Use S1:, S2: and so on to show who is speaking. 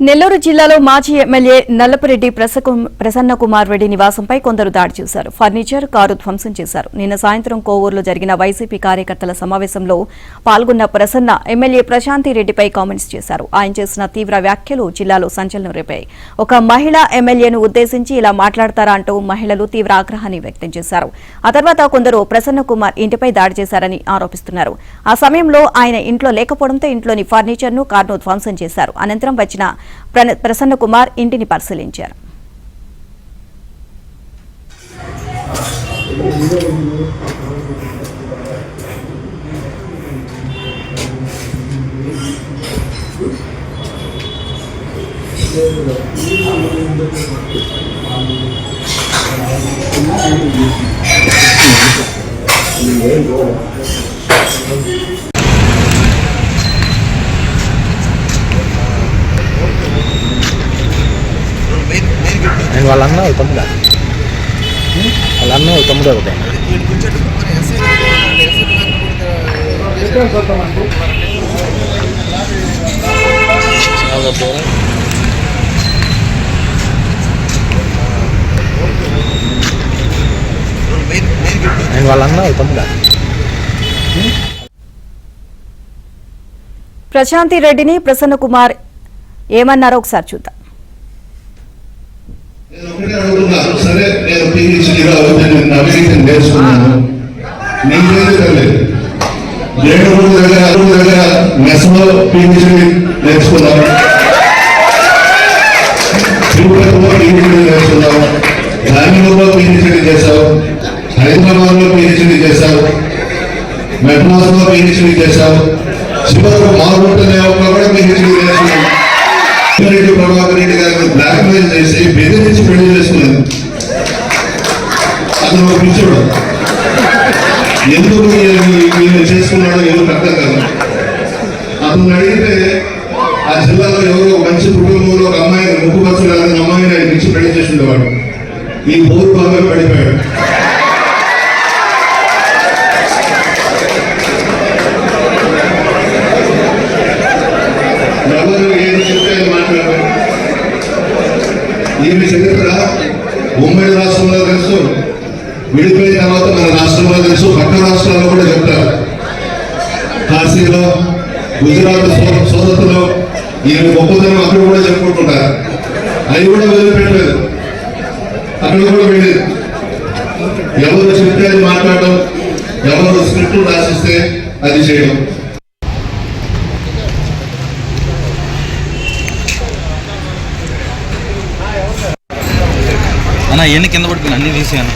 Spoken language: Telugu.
S1: నెల్లూరు జిల్లాలో మాజీ ఎమ్మెల్యే నల్లపురెడ్డి ప్రసన్న కుమార్ రెడ్డి నివాసంపై కొందరు దాడి చేశారు. ఫర్నిచర్, కారు ధ్వంసం చేశారు. నిన్న సాయంత్రం కోవూరులో జరిగిన వైసీపీ కార్యకర్తల సమావేశంలో పాల్గొన్న ప్రసన్న ఎమ్మెల్యే ప్రశాంతి రెడ్డిపై కామెంట్స్ చేశారు. ఆయన చేసిన తీవ్ర వ్యాఖ్యలు జిల్లాలో సంచలనం రేపాయి. ఒక మహిళా ఎమ్మెల్యేను ఉద్దేశించి ఇలా మాట్లాడతారా అంటూ మహిళలు తీవ్ర ఆగ్రహాన్ని వ్యక్తం చేశారు. ఆ తర్వాత కొందరు ప్రసన్న కుమార్ ఇంటిపై దాడి చేశారని ఆరోపిస్తున్నారు. ఆ సమయంలో ఆయన ఇంట్లో లేకపోవడంతో ఇంట్లోని ఫర్నిచర్ను, కారును ధ్వంసం చేశారు. అనంతరం వచ్చిన ప్రసన్న కుమార్ ఇంటిని పరిశీలించారు.
S2: నేను వాళ్ళ అన్న తమ్ముడా ఒకటే నేను వాళ్ళ అన్న తమ్ముడా.
S1: ప్రశాంతి రెడ్డిని ప్రసన్న కుమార్ ఏమన్నారో ఒకసారి చూద్దాం.
S3: నేను ఒకటే అడుగుతున్నా, సరే నేను పీహెచ్డీగా అవుతాను, అమెరికన్ నేర్చుకున్నాను, నీకు లేదు ఏడు దగ్గర మెస్లో పీహెచ్డీ నేర్చుకున్నాను, తిరుపతిలో పీహెచ్డీ నేర్చుకున్నావు, బెంగళూరులో పీహెచ్డీ చేశావు, హైదరాబాద్లో పీహెచ్డీ చేశావు, మెడ్రాస్లో పీహెచ్డీ చేశావు, చివరకు మారుంటనేలో కూడా పీహెచ్డీ నేర్చుకున్నావు. ప్రభాకర్ రెడ్డి గారిని బ్లాక్ మెయిల్ చేసి బెదిరించి పెళ్లి చేసుకున్నాను. అతను ఒక పిచ్చోడు. ఎందుకు ఈయన చేసుకున్నాడో ఎవరు అర్థం కాదు. అతను అడిగితే ఆ జిల్లాలో ఎవరో మంచి కుటుంబంలో ఒక అమ్మాయిని ముక్కుపచ్చగాలని అమ్మాయిని ఆయన ఇచ్చి పెళ్లి చేసి ఉండేవాడు. ఈ బోర్ బాగా పడిపోయాడు. ఎవరు ఏది చెప్తే మాట్లాడారు. ఈమె చరిత్ర ఉమ్మడి రాష్ట్రంలో తెలుసు, విడిపోయిన తర్వాత మన రాష్ట్రంలో తెలుసు, పక్క రాష్ట్రాల్లో కూడా చెప్తారు. కాశీలో, గుజరాత్ సోదతులో ఈయన గొప్పతనం అక్కడ కూడా చెప్పుకుంటుంటారు. అవి కూడా వదిలిపెట్టలేదు, అక్కడ కూడా వెళ్ళేది. ఎవరు చెప్తే అది మాట్లాడడం, ఎవరు స్క్రిప్ట్ రాసిస్తే అది చేయడం.
S2: అన్న ఎన్ని కింద పడుతుంది అన్ని తీసాను.